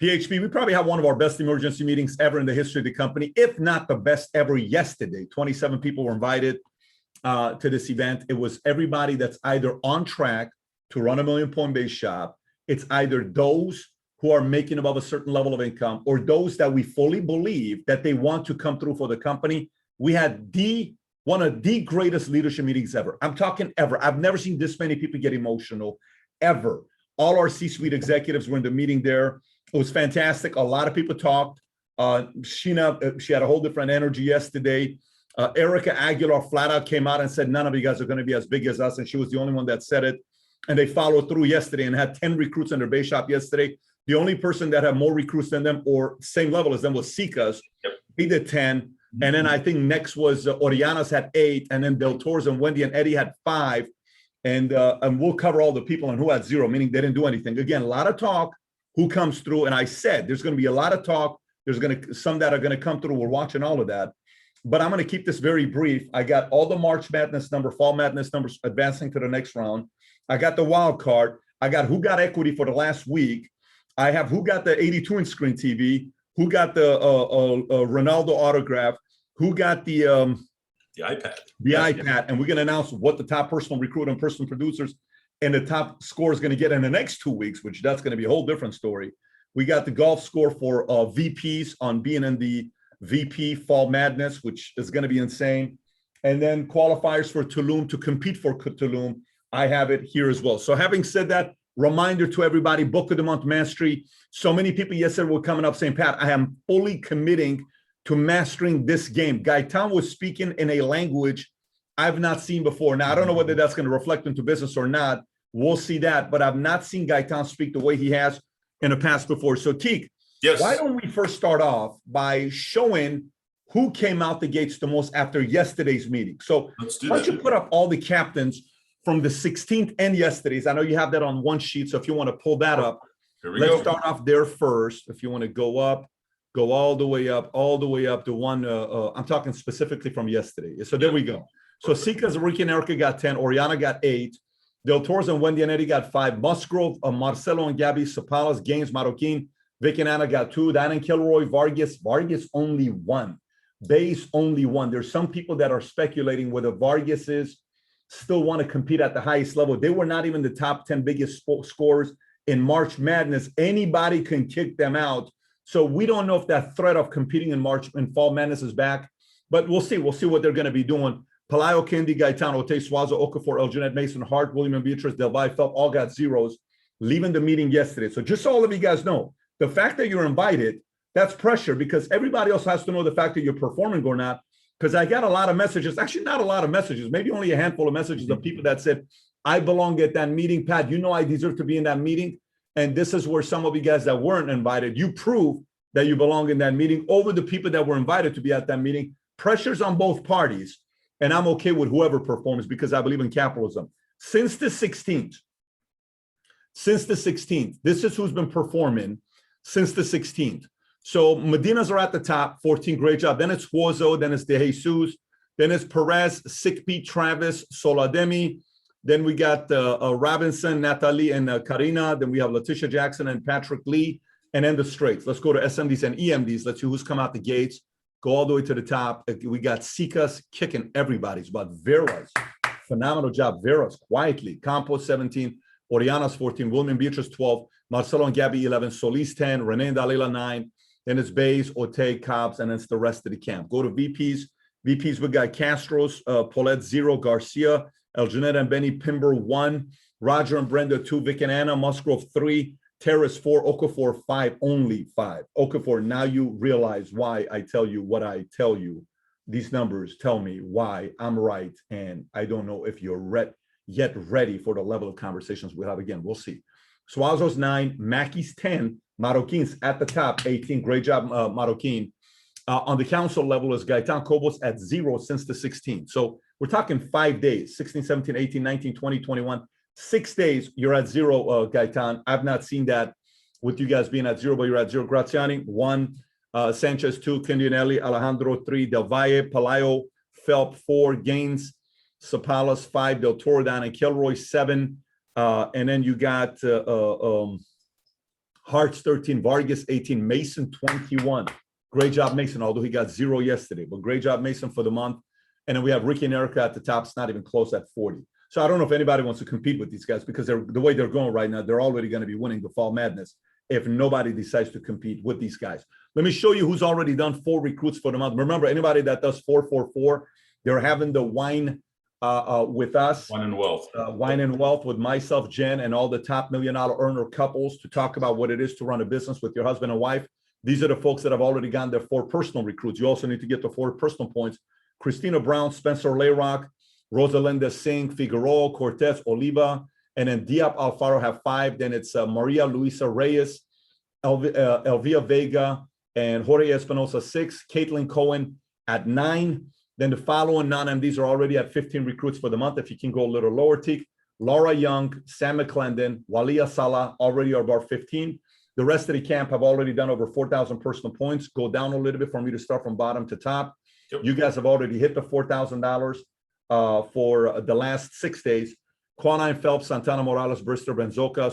PHP, we probably have one of our best emergency meetings ever in the history of the company, if not the best ever yesterday. 27 people were invited to this event. It was everybody that's either on track to run a $1 million point base shop. It's either those who are making above a certain level of income or those that we fully believe that they want to come through for the company. We had one of the greatest leadership meetings ever. I'm talking ever. I've never seen this many people get emotional, ever. All our C-suite executives were in the meeting there. It was fantastic. A lot of people talked. Sheena, she had a whole different energy yesterday. Erica Aguilar flat out came out and said, none of you guys are going to be as big as us. And she was the only one that said it. And they followed through yesterday and had 10 recruits in their base shop yesterday. The only person that had more recruits than them or same level as them was Sika's. Yep. He did 10. And then I think next was Oriana's had 8. And then Del Toro's and Wendy and Eddie had 5. And we'll cover all the people and who had 0, meaning they didn't do anything. Again, a lot of talk, who comes through. And I said, there's going to be a lot of talk. There's going to some that are going to come through. We're watching all of that. But I'm going to keep this very brief. I got all the March Madness number, Fall Madness numbers advancing to the next round. I got the wild card. I got who got equity for the last week. I have who got the 82-inch screen TV, who got the Ronaldo autograph, who got the iPad. The iPad. And we're going to announce what the top personal recruit and personal producers and the top score is going to get in the next 2 weeks, which that's going to be a whole different story. We got the golf score for VPs on being in the VP Fall Madness, which is going to be insane. And then qualifiers for Tulum to compete for Tulum. I have it here as well. So having said that, reminder to everybody, Book of the Month Mastery. So many people yesterday were coming up saying, Pat, I am fully committing to mastering this game. Gaetan was speaking in a language I've not seen before. Now, I don't know whether that's going to reflect into business or not. We'll see that. But I've not seen Gaetan speak the way he has in the past before. So, Teak, yes. Why don't we first start off by showing who came out the gates the most after yesterday's meeting? So why don't you put up all the captains from the 16th and yesterday's. I know you have that on one sheet, so if you want to pull that up, let's start off there first. If you want to go up, go all the way up to one. I'm talking specifically from yesterday. So there we go. So Sika's, Ricky and Erica got 10. Oriana got 8. Del Toro's and Wendy and Eddie got 5. Musgrove, Marcelo and Gabby, Sapalas, Gaines, Marroquin, Vic and Anna got 2. Dan and Kilroy, Vargas only 1. Bays only 1. There's some people that are speculating whether Vargas is still want to compete at the highest level. They were not even the top 10 biggest scorers in March Madness. Anybody can kick them out. So we don't know if that threat of competing in Fall Madness is back, but we'll see. We'll see what they're going to be doing. Pelayo, Kendi, Gaetan, Ote, Suazo, Okafor, Elginet, Mason, Hart, William and Beatrice, Del Valle, Phelps, all got 0s leaving the meeting yesterday. So just so all of you guys know, the fact that you're invited, that's pressure because everybody else has to know the fact that you're performing or not. Because I got a lot of messages, actually not a lot of messages, maybe only a handful of messages of people that said, I belong at that meeting. Pat, you know I deserve to be in that meeting. And this is where some of you guys that weren't invited, you prove that you belong in that meeting over the people that were invited to be at that meeting. Pressure's on both parties. And I'm okay with whoever performs because I believe in capitalism. Since the 16th, this is who's been performing since the 16th. So Medina's are at the top, 14, great job. Then it's Huozo, then it's De Jesus, then it's Perez, Sikpi, Travis, Solademi. Then we got Robinson, Natalie, and Karina. Then we have Letitia Jackson and Patrick Lee. And then the straights. Let's go to SMDs and EMDs. Let's see who's come out the gates. Go all the way to the top. We got Sika's kicking everybody's butt. Vera's, phenomenal job. Vera's quietly. Campos, 17. Oriana's 14. William Beatrice, 12. Marcelo and Gabby, 11. Solis, 10. Renee and Dalila, 9. Then it's Bays, Ote, Cobbs, and then it's the rest of the camp. Go to VPs. VPs, we got Castros, Paulette, 0. Garcia, Elginet and Benny, Pimber, 1. Roger and Brenda, 2. Vic and Anna, Musgrove, 3. Terrace, 4. Okafor, 5. Only 5. Okafor, now you realize why I tell you what I tell you. These numbers tell me why I'm right, and I don't know if you're yet ready for the level of conversations we'll have again. We'll see. Suazo's 9. Mackey's 10. Marroquin's at the top, 18. Great job, Marroquin. On the council level is Gaetan Cobos at 0 since the 16th. So we're talking 5 days, 16, 17, 18, 19, 20, 21. 6 days, you're at 0, Gaetan. I've not seen that with you guys being at 0, but you're at 0. Graziani, 1. Sanchez, 2. Quindinelli, Alejandro, 3. Del Valle, Pelayo, Phelps, 4. Gaines, Sapalas, 5. Del Toro, down and Kilroy, 7. And then you got Hearts 13, Vargas 18, Mason 21. Great job, Mason, although he got 0 yesterday, but great job, Mason, for the month. And then we have Ricky and Erica at the top. It's not even close at 40. So I don't know if anybody wants to compete with these guys because the way they're going right now, they're already going to be winning the Fall Madness if nobody decides to compete with these guys. Let me show you who's already done 4 recruits for the month. Remember, anybody that does 444, they're having the wine with us. Wine and Wealth. Wine and Wealth with myself, Jen, and all the top $1 million earner couples to talk about what it is to run a business with your husband and wife. These are the folks that have already gotten their 4 personal recruits. You also need to get the 4 personal points. Christina Brown, Spencer Layrock, Rosalinda Singh, Figueroa, Cortez, Oliva, and then Diop Alfaro have 5. Then it's Maria Luisa Reyes, Elvia Vega, and Jorge Espinosa 6. Caitlin Cohen at 9. Then the following non-MDs are already at 15 recruits for the month. If you can go a little lower, Teak. Laura Young, Sam McClendon, Walia Salah already are about 15. The rest of the camp have already done over 4,000 personal points. Go down a little bit for me to start from bottom to top. Yep. You guys have already hit the $4,000 for the last 6 days. Quanine Phelps, Santana Morales, Brister Benzoca,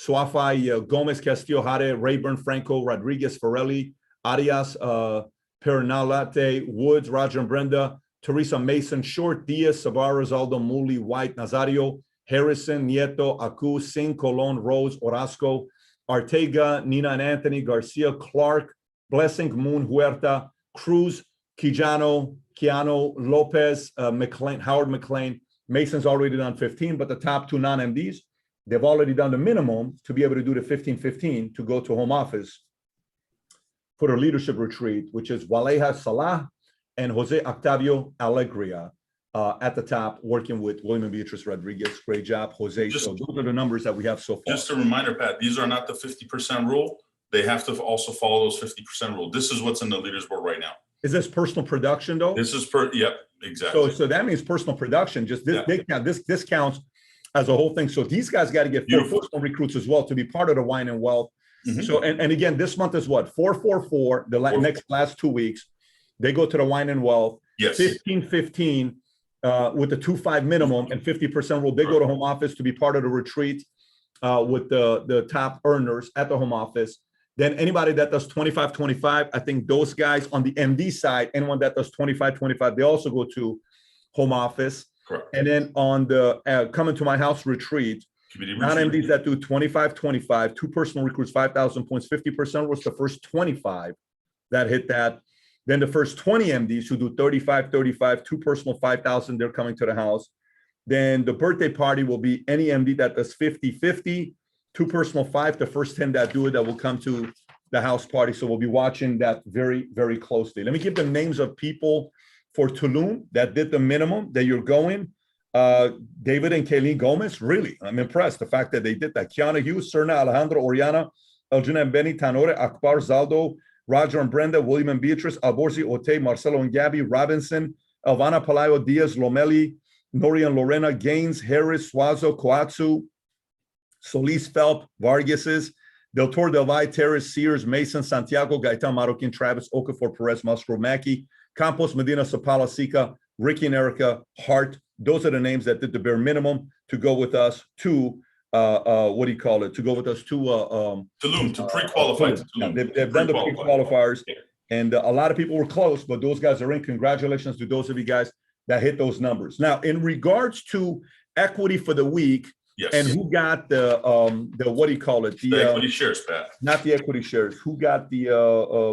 Suafai, Gomez, Castillo, Jade, Rayburn, Franco, Rodriguez, Farelli, Arias, Pernalate, Woods, Roger and Brenda, Teresa Mason, Short, Diaz, Savara, Zaldo, Muli, White, Nazario, Harrison, Nieto, Aku, Singh, Colon, Rose, Orozco, Artega, Nina and Anthony, Garcia, Clark, Blessing, Moon, Huerta, Cruz, Quijano, Keanu, Lopez, McLean, Howard McLean. Mason's already done 15, but the top 2 non-MDs, they've already done the minimum to be able to do the 15-15 to go to home office for the leadership retreat, which is Waleha Salah and Jose Octavio Alegria at the top, working with William and Beatrice Rodriguez. Great job, Jose. So those are the numbers that we have so far. Just a reminder, Pat, these are not the 50% rule. They have to also follow those 50% rule. This is what's in the leaders board right now. Is this personal production though? This is yep, exactly. So that means personal production. Just this big count. This counts as a whole thing. So these guys got to get 4 personal recruits as well to be part of the Wine and Wealth. Mm-hmm. So and again, this month is what 444. The last 2 weeks, they go to the Wine and Wealth. Yes. 15-15 with the 2-5 minimum and 50% rule. They go to home office to be part of the retreat with the top earners at the home office. Then anybody that does 25-25, I think those guys on the MD side, anyone that does 25-25, they also go to home office. Correct. And then on the Coming to My House retreat, non-MDs that do 25-25, 2 personal recruits, 5,000 points, 50% was the first 25 that hit that. Then the first 20 MDs who do 35-35, 2 personal, 5,000, they're coming to the house. Then the birthday party will be any MD that does 50-50, 2 personal, 5, the first 10 that do it that will come to the house party. So we'll be watching that very, very closely. Let me give the names of people for Tulum that did the minimum that you're going. David and Kayleen Gomez, really, I'm impressed. The fact that they did that. Kiana Hughes, Serna, Alejandro, Oriana, Elgina and Benny, Tanore, Akbar, Zaldo, Roger and Brenda, William and Beatrice, Alborzi, Ote, Marcelo and Gabby, Robinson, Elvana Palayo, Diaz, Lomeli, Nori and Lorena, Gaines, Harris, Suazo, Coatsu, Solis, Phelp, Vargas's, Del Toro, Del Valle, Terrace, Sears, Mason, Santiago, Gaetan, Marroquin, Travis, Okafor, Perez, Musgrove, Mackey, Campos, Medina, Sapala, Sika, Ricky and Erica, Hart. Those are the names that did the bare minimum to go with us to what do you call it? To go with us to Tulum, to pre-qualify. They've done the pre-qualifiers, and a lot of people were close, but those guys are in. Congratulations to those of you guys that hit those numbers. Now, in regards to equity for the week, yes. And who got the what do you call it? The equity shares, Pat. Not the equity shares. Who got the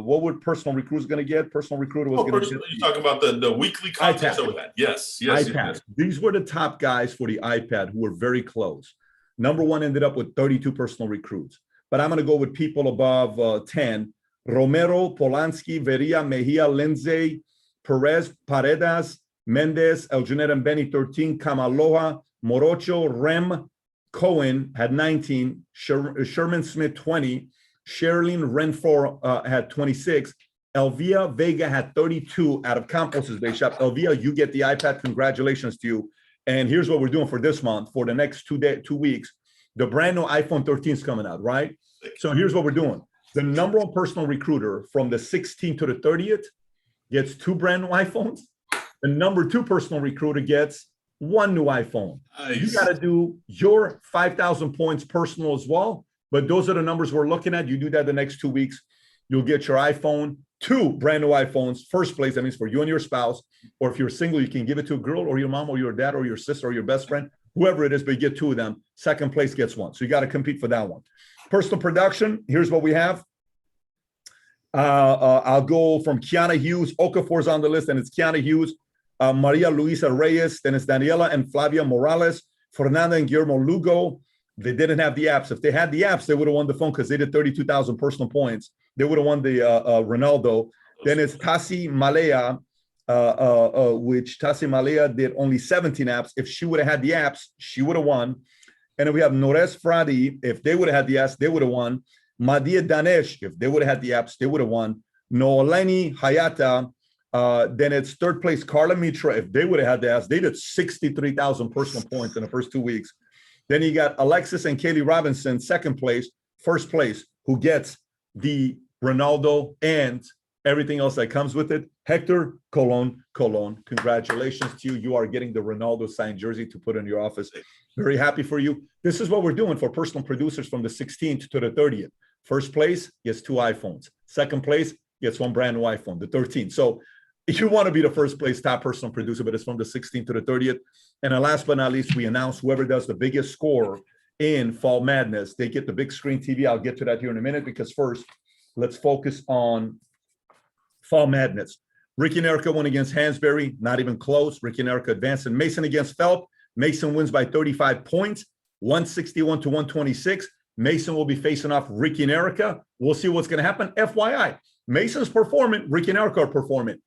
what would personal recruits going to get? Personal recruiter was going to get. You talk about the weekly contest that we had. Yes, iPad. Yes. These were the top guys for the iPad who were very close. Number 1 ended up with 32 personal recruits. But I'm going to go with people above 10. Romero, Polanski, Veria, Mejia, Lindsay, Perez, Paredes, Mendez, Eljunet and Benny 13, Kamaloha, Morocho, Rem, Cohen had 19, Sherman Smith 20, Sherilyn Renfro had 26, Elvia Vega had 32 out of Campos's Base Shop. Elvia, you get the iPad. Congratulations to you. And here's what we're doing for this month. For the next 2 weeks, the brand new iPhone 13 is coming out, right? So here's what we're doing. The number 1 personal recruiter from the 16th to the 30th gets 2 brand new iPhones. The number 2 personal recruiter gets 1 new iPhone. Nice. You got to do your 5,000 points personal as well. But those are the numbers we're looking at. You do that the next 2 weeks, you'll get your iPhone, 2 brand new iPhones, first place. That means for you and your spouse, or if you're single, you can give it to a girl or your mom or your dad or your sister or your best friend, whoever it is, but you get 2 of them. Second place gets 1. So you got to compete for that one. Personal production, here's what we have. I'll go from Kiana Hughes. Okafor's on the list, and it's Kiana Hughes, Maria Luisa Reyes, then it's Daniela and Flavia Morales, Fernanda and Guillermo Lugo. They didn't have the apps. If they had the apps, they would have won the phone because they did 32,000 personal points. They would have won the Ronaldo. Then it's Tassi Malaya, which Tassi Malaya did only 17 apps. If she would have had the apps, she would have won. And then we have Nores Fradi. If they would have had the apps, they would have won. Madia Danesh, if they would have had the apps, they would have won. Noelani Hayata. Then it's third place, Carla Mitra. If they would have had the apps, they did 63,000 personal points in the first 2 weeks. Then you got Alexis and Kaylee Robinson, second place. First place, who gets the Ronaldo and everything else that comes with it. Hector Colon. Congratulations to you. You are getting the Ronaldo signed jersey to put in your office. Very happy for you. This is what we're doing for personal producers from the 16th to the 30th. First place gets 2 iPhones. Second place gets 1 brand new iPhone, the 13th. So if you want to be the first place top personal producer, but it's from the 16th to the 30th. And then last but not least, we announce whoever does the biggest score in Fall Madness, they get the big screen TV. I'll get to that here in a minute, because first, let's focus on Fall Madness. Ricky and Erica won against Hansberry, not even close. Ricky and Erica advanced. And Mason against Phelps. Mason wins by 35 points, 161 to 126. Mason will be facing off Ricky and Erica. We'll see what's going to happen. FYI, Mason's performing, Ricky and Erica are performing.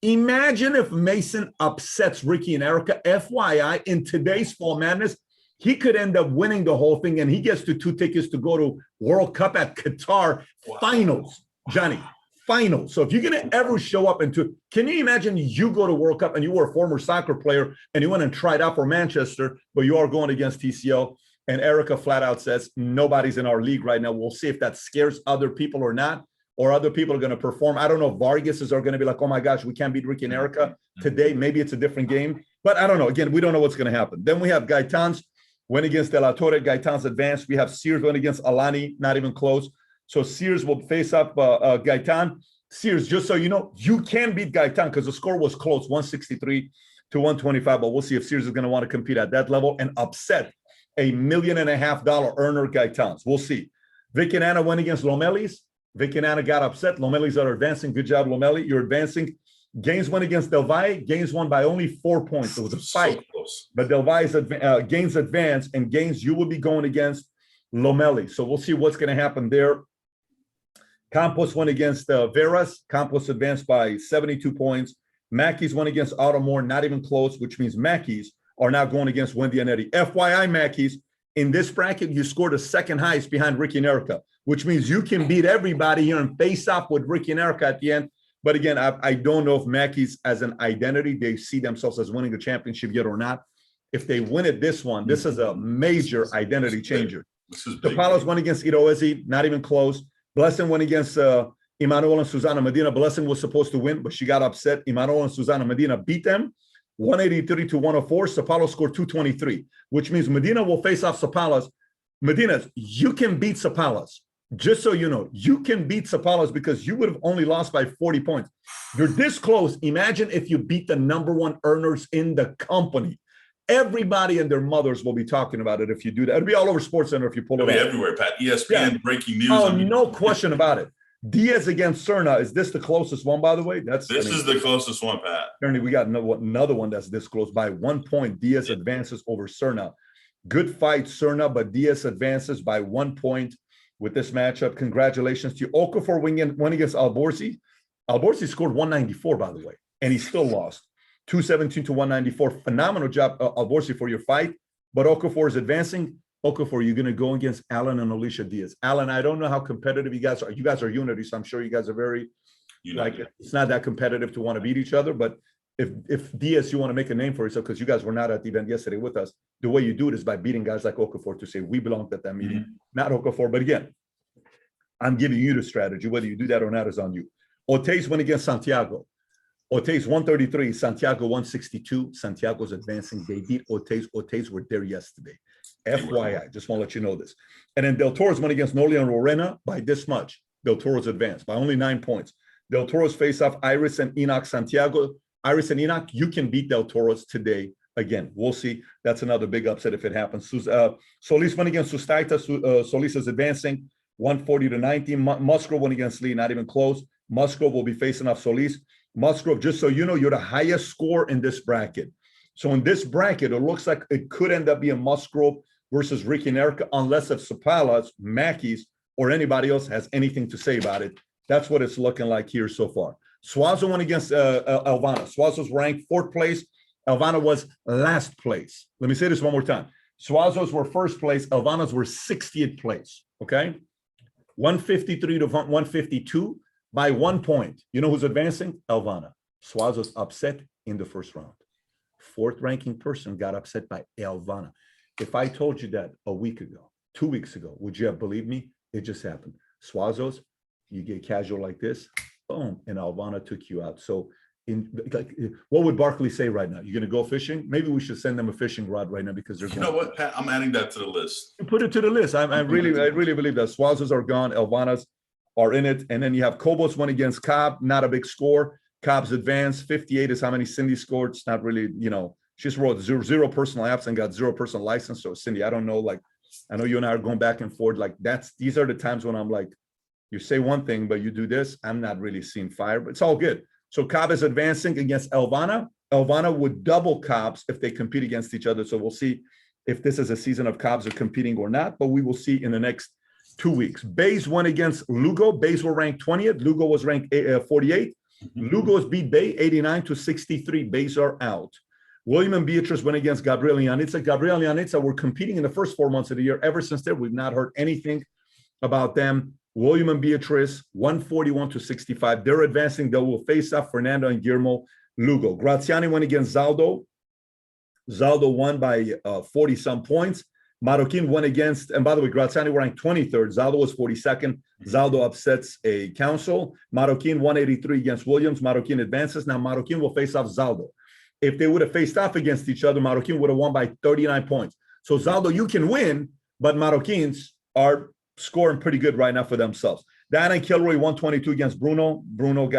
Imagine if Mason upsets Ricky and Erica. FYI, in today's Fall Madness, he could end up winning the whole thing, and he gets the 2 tickets to go to World Cup at Qatar finals, Johnny. Finals. So if you're going to ever show up into, can you imagine you go to World Cup and you were a former soccer player and you went and tried out for Manchester, but you are going against TCO, and Erica flat out says, nobody's in our league right now. We'll see if that scares other people or not, or other people are going to perform. I don't know if Vargas are going to be like, oh my gosh, we can't beat Ricky and Erica today. Maybe it's a different game, but I don't know. Again, we don't know what's going to happen. Then we have Gaetan's win against De La Torre. Gaetan's advanced. We have Sears win against Alani, not even close. So Sears will face up Gaetan. Sears, just so you know, you can beat Gaetan because the score was close, 163 to 125. But we'll see if Sears is going to want to compete at that level and upset $1.5 million earner Gaetan's. We'll see. Vic and Anna went against Lomelis. Vic and Anna got upset. Lomelis are advancing. Good job, Lomeli. You're advancing. Gaines went against Del Valle. Gaines won by only 4 points. It was a fight. So close. But Del Valle's Gaines advanced, and Gaines, you will be going against Lomeli. So we'll see what's going to happen there. Campos went against Veras. Campos advanced by 72 points. Mackey's went against Automore, not even close, which means Mackey's are now going against Wendy and Eddie. FYI, Mackey's, in this bracket, you scored the second highest behind Ricky and Erica, which means you can beat everybody here and face off with Ricky and Erica at the end. But again, I don't know if Mackey's as an identity, they see themselves as winning the championship yet or not. If they win it this one, this is a major identity changer. Tapalos went against Iroezi, not even close. Blessing went against Emmanuel and Susana Medina. Blessing was supposed to win, but she got upset. Emmanuel and Susana Medina beat them 183 to 104. Sapalos scored 223, which means Medina will face off Sapalas. Medina, you can beat Sapalas. Just so you know, you can beat Sapalas because you would have only lost by 40 points. You're this close. Imagine if you beat the #1 earners in the company. Everybody and their mothers will be talking about it if you do that. It'll be all over SportsCenter if you pull it It'll off. be everywhere, Pat. ESPN, breaking news. Oh, no question about it. Diaz against Serna. Is this the closest one, by the way? This is the closest one, Pat. Apparently, we got another one that's this close. By 1 point, Diaz advances over Serna. Good fight, Serna, but Diaz advances by 1 point with this matchup. Congratulations to you. Okafor went against Alborsi. Alborsi scored 194, by the way, and he still lost. 217 to 194. Phenomenal job, Alborsi, for your fight. But Okafor is advancing. Okafor, you're going to go against Alan and Alicia Diaz. Alan, I don't know how competitive you guys are. You guys are unity, so I'm sure you guys are very, it's not that competitive to want to beat each other. But if Diaz, you want to make a name for yourself, because you guys were not at the event yesterday with us, the way you do it is by beating guys like Okafor to say, we belonged at that meeting, not Okafor. But again, I'm giving you the strategy. Whether you do that or not is on you. Ortiz went against Santiago. Ortiz 133, Santiago 162. Santiago's advancing. They beat Ortiz. Ortiz were there yesterday. FYI, just want to let you know this. And then Del Toro's went against Noli and Lorena by this much. Del Toro's advanced by only 9 points. Del Toro's face off Iris and Enoch Santiago. Iris and Enoch, you can beat Del Toro's today. Again, we'll see. That's another big upset if it happens. Solis went against Sustaita. Solis is advancing 140 to 90. Musgrove went against Lee, not even close. Musgrove will be facing off Solis. Musgrove, just so you know, you're the highest score in this bracket. So in this bracket, it looks like it could end up being Musgrove versus Ricky and Erica, unless if Sapalas, Mackey's, or anybody else has anything to say about it. That's what it's looking like here so far. Suazo went against Elvana. Suazo's ranked 4th place. Elvana was last place. Let me say this one more time. Suazo's were 1st place. Elvana's were 60th place. Okay? 153 to 152 by 1 point. You know who's advancing? Elvana. Suazo's upset in the 1st round. 4th ranking person got upset by Elvana. If I told you that a week ago, 2 weeks ago, would you have believed me? It just happened. Suazo's, you get casual like this, boom, and Elvana took you out. So what would Barkley say right now? You're going to go fishing? Maybe we should send them a fishing rod right now because they're You know what, Pat? I'm adding that to the list. Put it to the list. I really believe that Suazo's are gone. Elvana's are in it. And then you have Cobos went against Cobb, not a big score. Cobb's advanced. 58 is how many Cindy scored. It's not really, you know, she just wrote zero personal apps and got 0 personal license. So Cindy, I don't know, like, I know you and I are going back and forth. Like these are the times when I'm like, you say one thing, but you do this. I'm not really seeing fire, but it's all good. So Cobb is advancing against Elvana. Elvana would double Cobb's if they compete against each other. So we'll see if this is a season of Cobb's are competing or not, but we will see in the next 2 weeks. Bays went against Lugo. Bays were ranked 20th. Lugo was ranked 48th. Lugo's beat Bay 89 to 63. Bays are out. William and Beatrice went against Gabriel and Yanitza. Gabriel and Yanitza were competing in the first 4 months of the year. Ever since then, we've not heard anything about them. William and Beatrice, 141 to 65. They're advancing. They will face off Fernando and Guillermo Lugo. Graziani went against Zaldo. Zaldo won by 40-some points. Marroquin went against, and by the way, Graziani were ranked 23rd. Zaldo was 42nd. Zaldo upsets a council. Marroquin 183 against Williams. Marroquin advances. Now Marroquin will face off Zaldo. If they would have faced off against each other, Marroquin would have won by 39 points. So Zaldo, you can win, but Marroquins are scoring pretty good right now for themselves. Diana and Kilroy 122 against Bruno. Bruno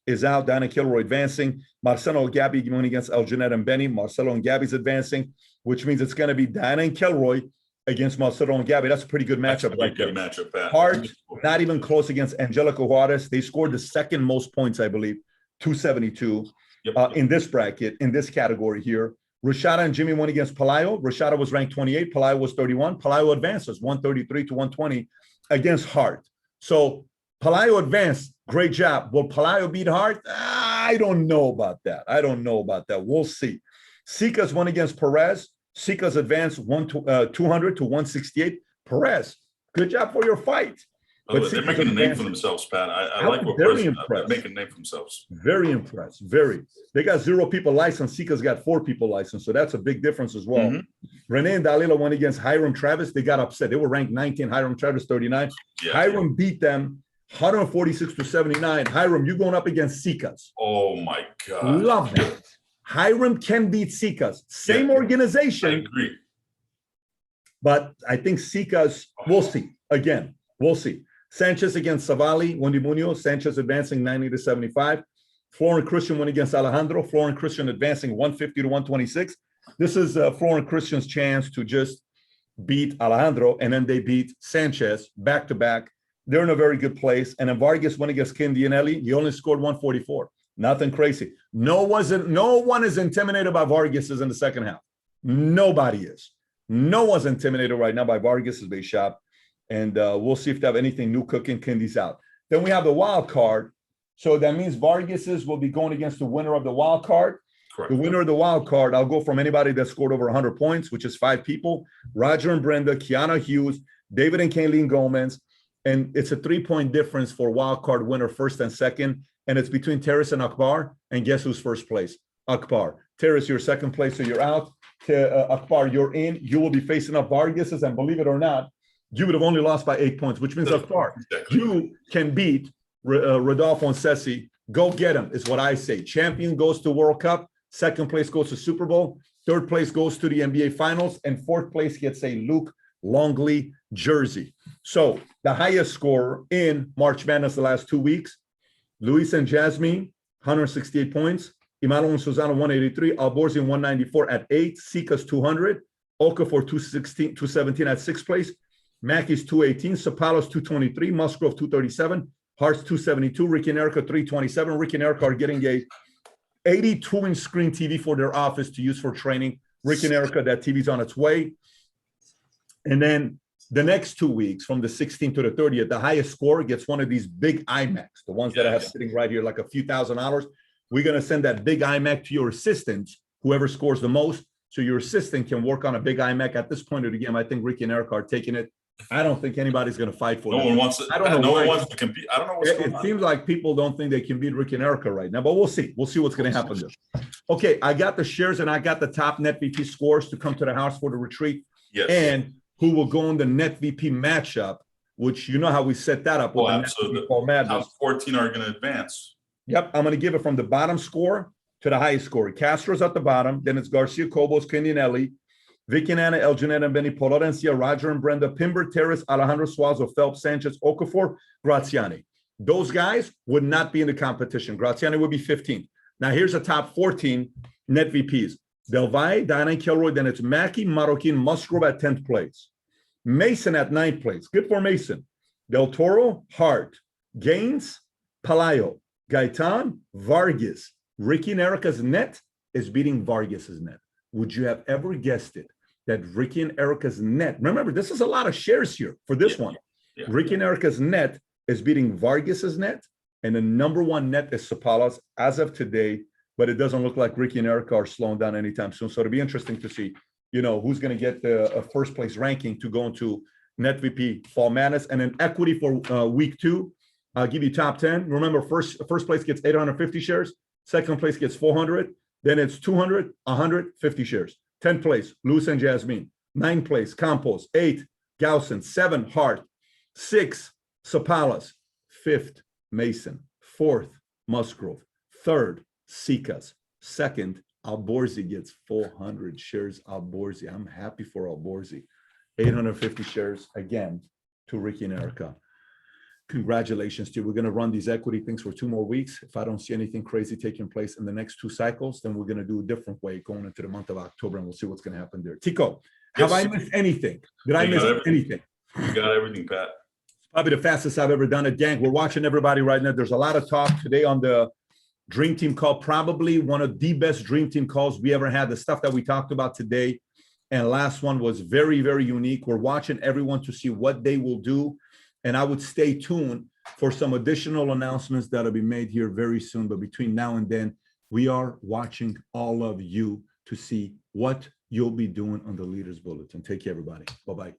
is out. Diana and Kilroy advancing. Marcelo and Gabby going against Eljanet and Benny. Marcelo and Gabby's advancing, which means it's going to be Diana and Kilroy against Marcelo and Gabby. That's a pretty good matchup right there. Matchup, Pat. Hart, not even close against Angelica Juarez. They scored the 2nd most points, I believe, 272 in this bracket, in this category here. Rashada and Jimmy went against Palayo. Rashada was ranked 28. Palayo was 31. Palayo advances 133 to 120 against Hart. So Palayo advanced. Great job. Will Palayo beat Hart? I don't know about that. We'll see. Sika's went against Perez. Sika's advanced 200 to 168. Perez, good job for your fight. But they're making a name for themselves, Pat. I like what very they're impressed. making a name for themselves. Very impressed. Very. They got 0 people licensed. Sika's got 4 people licensed. So that's a big difference as well. Renee and Dalila went against Hiram Travis. They got upset. They were ranked 19. Hiram Travis 39. Yeah. Hiram beat them 146 to 79. Hiram, you going up against Sika's. Oh my God. Love that. Hiram can beat Sika's. Same I organization. agree. But I think Sika's, we'll see. Again, we'll see. Sanchez against Savali, Wendy Munoz. Sanchez advancing 90 to 75. Florent Christian went against Alejandro. Florent Christian advancing 150 to 126. This is Florent Christian's chance to just beat Alejandro, and then they beat Sanchez back-to-back. They're in a very good place. And then Vargas went against Candianelli. He only scored 144. Nothing crazy. No one is intimidated by Vargas in the second half. Nobody is. No one's intimidated right now by Vargas' base shop. And we'll see if they have anything new cooking. Candy's out. Then we have the wild card. So that means Vargas's will be going against the winner of the wild card. Correct. The winner of the wild card, I'll go from anybody that scored over 100 points, which is 5 people. Roger and Brenda, Kiana Hughes, David and Kayleen Gomez. And it's a 3-point difference for wild card winner, first and second. And it's between Terrace and Akbar. And guess who's first place? Akbar. Terrace, you're second place, so you're out. Akbar, you're in. You will be facing up Vargas's, and believe it or not, you would have only lost by 8 points, which means Akbar, you can beat Rodolfo and Ceci. Go get him, is what I say. Champion goes to World Cup. Second place goes to Super Bowl. Third place goes to the NBA Finals, and fourth place gets a Luke Longley jersey. So the highest scorer in March Madness the last 2 weeks, Luis and Jasmine, 168 points. Imalo and Susana, 183. Alborzi, 194 at 8. Sika's 200. Okafor, 217 at 6th place. Mackey's 218. Sapalos, 223. Musgrove, 237. Hart's 272. Ricky and Erica, 327. Ricky and Erica are getting a 82-inch screen TV for their office to use for training. Ricky and Erica, that TV's on its way. And then the next 2 weeks, from the 16th to the 30th, the highest score gets one of these big iMacs, the ones that I have sitting right here, like a few $1,000s. We're going to send that big iMac to your assistant, whoever scores the most. So your assistant can work on a big iMac. At this point of the game, I think Ricky and Erica are taking it. I don't think anybody's going to fight for it. No one wants it. I don't know. No why. one wants to compete. I don't know what's going It on. seems like people don't think they can beat Ricky and Erica right now, but we'll see. We'll see what's going to happen there. Okay, I got the shares and I got the top net VP scores to come to the house for the retreat. Yes. And who will go in the net VP matchup, which you know how we set that up with Well, the net absolutely. VP Fall Madness. Top 14 are going to advance. Yep, I'm going to give it from the bottom score to the highest score. Castro's at the bottom, then it's Garcia, Cobos, Candianelli, Vicky and Anna, El Janet and Benny, Polorencia, Roger and Brenda, Pimber, Terrace, Alejandro Suazo, Phelps, Sanchez, Okafor, Graziani. Those guys would not be in the competition. Graziani would be 15th. Now here's the top 14 net VPs. Del Valle, Diana and Kilroy, then it's Mackey, Marroquin, Musgrove at 10th place. Mason at 9th place. Good for Mason. Del Toro, Hart, Gaines, Palayo, Gaitan, Vargas. Ricky and Erica's net is beating Vargas's net. Would you have ever guessed it? That Ricky and Erica's net, remember, this is a lot of shares here for this one. Yeah. Ricky and Erica's net is beating Vargas's net, and the number one net is Sapalas as of today, but it doesn't look like Ricky and Erica are slowing down anytime soon. So it'll be interesting to see, you know, who's going to get the first place ranking to go into net VP Fall Madness. And then equity for week 2, I'll give you top 10. Remember, first place gets 850 shares, second place gets 400, then it's 200, 150 shares. 10th place, Luis and Jasmine. 9th place, Campos. 8th, Gaussen. 7th, Hart. 6th, Sapalas. 5th, Mason. 4th, Musgrove. 3rd, Sikas. 2nd, Alborzi gets 400 shares. Alborzi, I'm happy for Alborzi. 850 shares again to Ricky and Erica. Congratulations to you. We're going to run these equity things for 2 more weeks. If I don't see anything crazy taking place in the next 2 cycles, then we're going to do a different way going into the month of October, and we'll see what's going to happen there. Tico, have I missed anything? Did I miss anything? You got everything, Pat. Probably the fastest I've ever done it. Gang, we're watching everybody right now. There's a lot of talk today on the Dream Team call, probably one of the best Dream Team calls we ever had. The stuff that we talked about today and last one was very, very unique. We're watching everyone to see what they will do. And I would stay tuned for some additional announcements that'll be made here very soon. But between now and then, we are watching all of you to see what you'll be doing on the Leaders Bulletin. Take care, everybody. Bye-bye.